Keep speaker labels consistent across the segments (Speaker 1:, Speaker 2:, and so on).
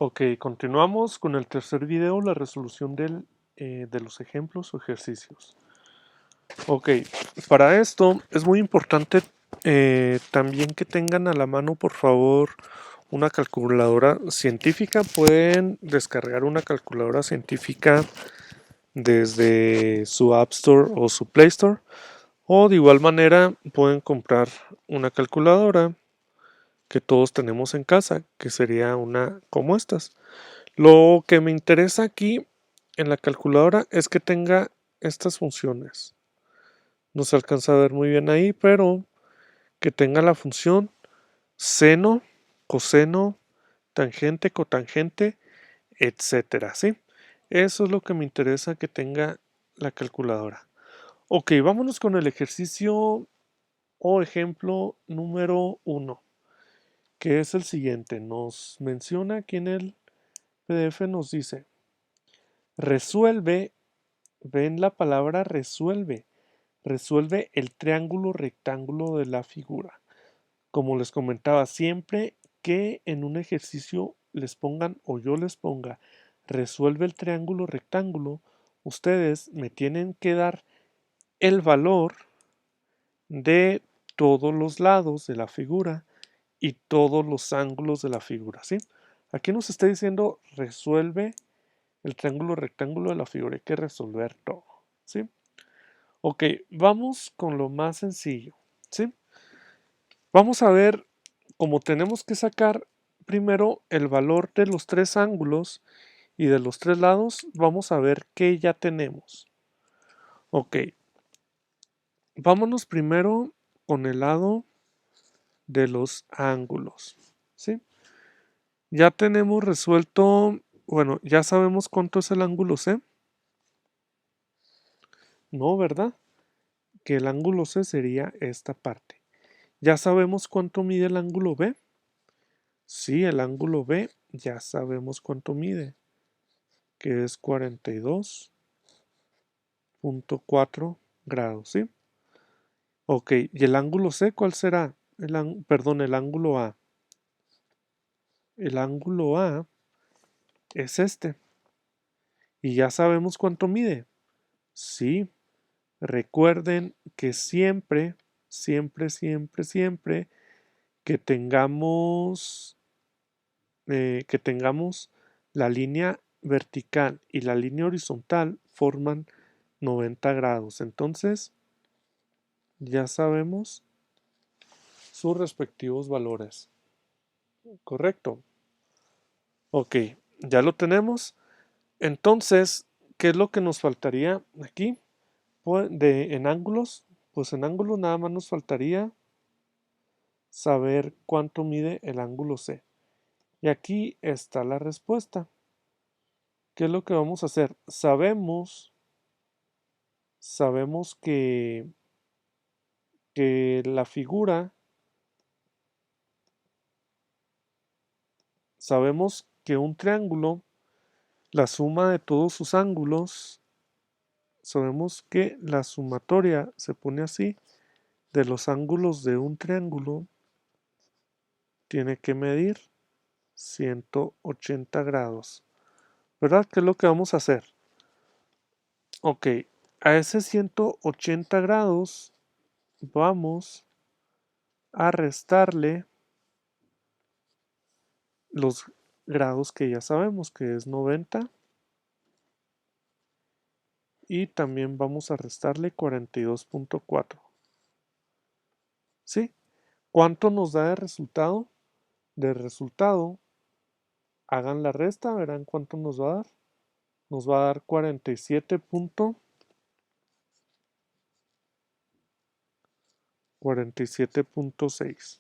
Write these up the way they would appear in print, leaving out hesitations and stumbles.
Speaker 1: Ok, continuamos con el tercer video, la resolución de los ejemplos o ejercicios. Ok, para esto es muy importante también que tengan a la mano, por favor, una calculadora científica. Pueden descargar una calculadora científica desde su App Store o su Play Store. O de igual manera pueden comprar una calculadora que todos tenemos en casa, que sería una como estas. Lo que me interesa aquí en la calculadora es que tenga estas funciones. No se alcanza a ver muy bien ahí, pero que tenga la función seno, coseno, tangente, cotangente, etcétera, ¿sí? Eso es lo que me interesa que tenga la calculadora. Ok, vámonos con el ejercicio o ejemplo número 1, que es el siguiente. Nos menciona aquí en el PDF, nos dice, resuelve. Ven la palabra resuelve. Resuelve el triángulo rectángulo de la figura. Como les comentaba, siempre que en un ejercicio les pongan o yo les ponga resuelve el triángulo rectángulo, ustedes me tienen que dar el valor de todos los lados de la figura y todos los ángulos de la figura, ¿sí? Aquí nos está diciendo resuelve el triángulo rectángulo de la figura. Hay que resolver todo, ¿sí? Ok, vamos con lo más sencillo, ¿sí? Vamos a ver, como tenemos que sacar primero el valor de los tres ángulos y de los tres lados, vamos a ver qué ya tenemos. Ok, vámonos primero con el lado de los ángulos, ¿sí? Ya tenemos resuelto, bueno, ya sabemos cuánto es el ángulo C. No, ¿verdad? Que el ángulo C sería esta parte. ¿Ya sabemos cuánto mide el ángulo B? Sí, el ángulo B ya sabemos cuánto mide, que es 42.4 grados, ¿sí? Ok, ¿y el ángulo C cuál será? Perdón, el ángulo A. El ángulo A es este. ¿Y ya sabemos cuánto mide? Sí, recuerden que siempre, siempre, siempre, siempre que tengamos la línea vertical y la línea horizontal forman 90 grados. Entonces, ya sabemos sus respectivos valores. ¿Correcto? Ok, ya lo tenemos. Entonces, ¿qué es lo que nos faltaría aquí? Pues, en ángulos, pues en ángulos nada más nos faltaría saber cuánto mide el ángulo C. Y aquí está la respuesta. ¿Qué es lo que vamos a hacer? Sabemos que la figura, sabemos que un triángulo, la suma de todos sus ángulos, sabemos que la sumatoria se pone así, de los ángulos de un triángulo, tiene que medir 180 grados. ¿Verdad? ¿Qué es lo que vamos a hacer? Ok, a ese 180 grados vamos a restarle los grados que ya sabemos, que es 90. Y también vamos a restarle 42.4. ¿Sí? ¿Cuánto nos da de resultado? De resultado, hagan la resta, verán cuánto nos va a dar. Nos va a dar 47.6.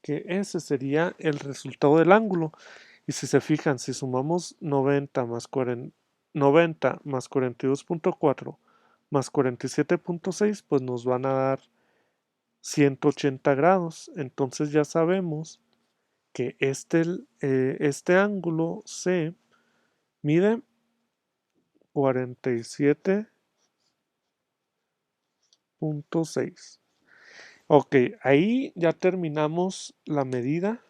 Speaker 1: Que ese sería el resultado del ángulo. Y si se fijan, si sumamos 90 más 42.4 más 47.6, pues nos van a dar 180 grados. Entonces ya sabemos que este ángulo C mide 47.6. Ok, ahí ya terminamos la medida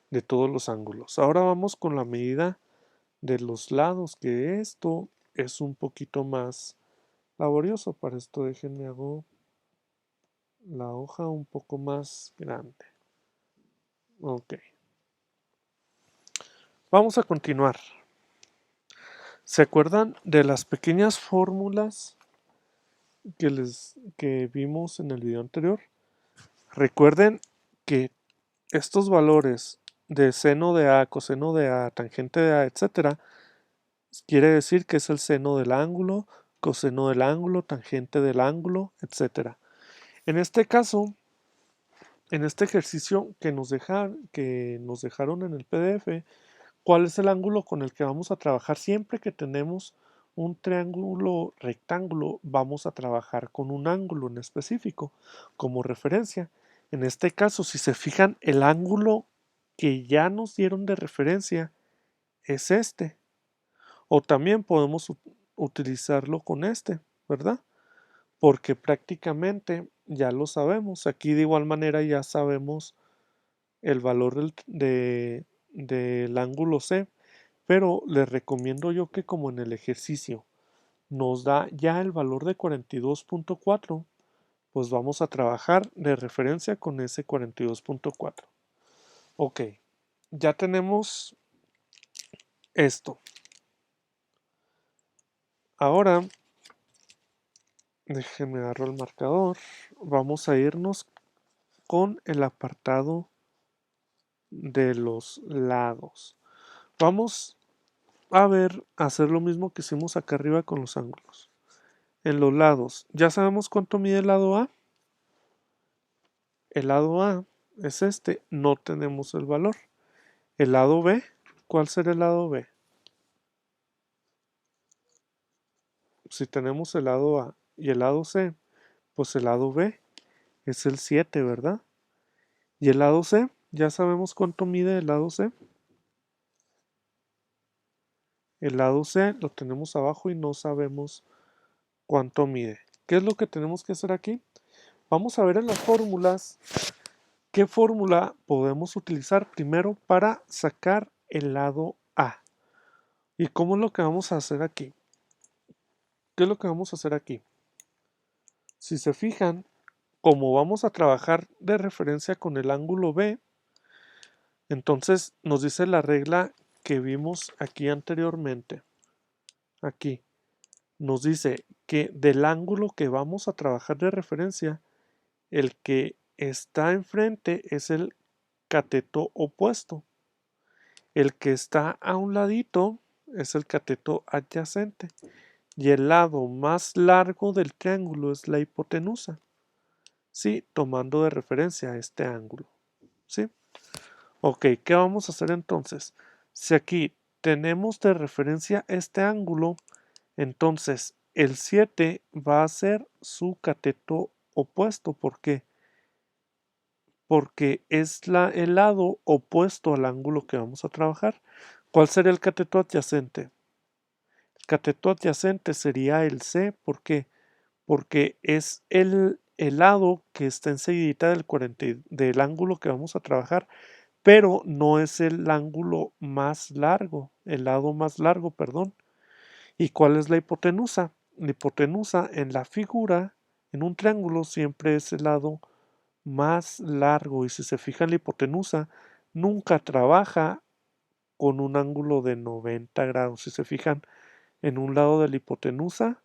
Speaker 1: de todos los ángulos. Ahora vamos con la medida de los lados, que esto es un poquito más laborioso. Para esto déjenme hago la hoja un poco más grande. Ok. Vamos a continuar. ¿Se acuerdan de las pequeñas fórmulas que vimos en el video anterior? Recuerden que estos valores de seno de A, coseno de A, tangente de A, etcétera, quiere decir que es el seno del ángulo, coseno del ángulo, tangente del ángulo, etcétera. En este caso, en este ejercicio que nos dejaron en el PDF, ¿cuál es el ángulo con el que vamos a trabajar? Siempre que tenemos un triángulo rectángulo, vamos a trabajar con un ángulo en específico como referencia. En este caso, si se fijan, el ángulo que ya nos dieron de referencia es este. O también podemos utilizarlo con este, ¿verdad? Porque prácticamente ya lo sabemos. Aquí de igual manera ya sabemos el valor del ángulo C, pero les recomiendo yo que como en el ejercicio nos da ya el valor de 42.4, pues vamos a trabajar de referencia con ese 42.4. Ok, ya tenemos esto. Ahora, déjenme agarrar el marcador. Vamos a irnos con el apartado de los lados. Vamos a hacer lo mismo que hicimos acá arriba con los ángulos. En los lados, ¿ya sabemos cuánto mide el lado A? El lado A es este, no tenemos el valor. El lado B, ¿cuál será el lado B? Si tenemos el lado A y el lado C, pues el lado B es el 7, ¿verdad? Y el lado C, ¿ya sabemos cuánto mide el lado C? El lado C lo tenemos abajo y no sabemos cuánto mide. ¿Qué es lo que tenemos que hacer aquí? Vamos a ver en las fórmulas qué fórmula podemos utilizar primero para sacar el lado A. ¿Y cómo es lo que vamos a hacer aquí? ¿Qué es lo que vamos a hacer aquí? Si se fijan, como vamos a trabajar de referencia con el ángulo B, entonces nos dice la regla que vimos aquí anteriormente. Aquí nos dice que del ángulo que vamos a trabajar de referencia, el que está enfrente es el cateto opuesto. El que está a un ladito es el cateto adyacente. Y el lado más largo del triángulo es la hipotenusa. Sí, tomando de referencia este ángulo. ¿Sí? Ok, ¿qué vamos a hacer entonces? Si aquí tenemos de referencia este ángulo, entonces el 7 va a ser su cateto opuesto. ¿Por qué? Porque es el lado opuesto al ángulo que vamos a trabajar. ¿Cuál sería el cateto adyacente? El cateto adyacente sería el C. ¿Por qué? Porque es el lado que está enseguida del ángulo que vamos a trabajar, pero no es el ángulo más largo, el lado más largo, perdón. ¿Y cuál es la hipotenusa? La hipotenusa en la figura, en un triángulo, siempre es el lado más largo. Y si se fijan, la hipotenusa nunca trabaja con un ángulo de 90 grados. Si se fijan, en un lado de la hipotenusa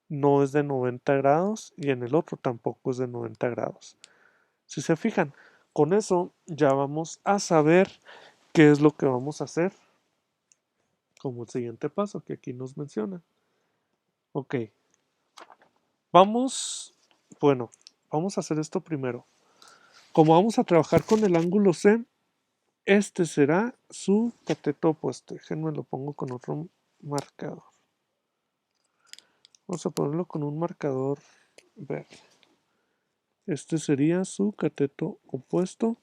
Speaker 1: no es de 90 grados y en el otro tampoco es de 90 grados. Si se fijan, con eso ya vamos a saber qué es lo que vamos a hacer como el siguiente paso que aquí nos menciona. Ok, bueno, vamos a hacer esto primero. Como vamos a trabajar con el ángulo C, este será su cateto opuesto. Déjenme lo pongo con otro marcador. Vamos a ponerlo con un marcador verde. Este sería su cateto opuesto.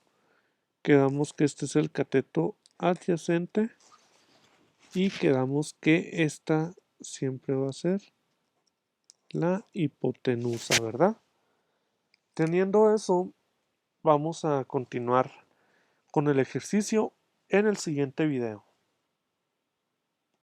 Speaker 1: Quedamos que este es el cateto adyacente y quedamos que esta siempre va a ser la hipotenusa, ¿verdad? Teniendo eso, vamos a continuar con el ejercicio en el siguiente video.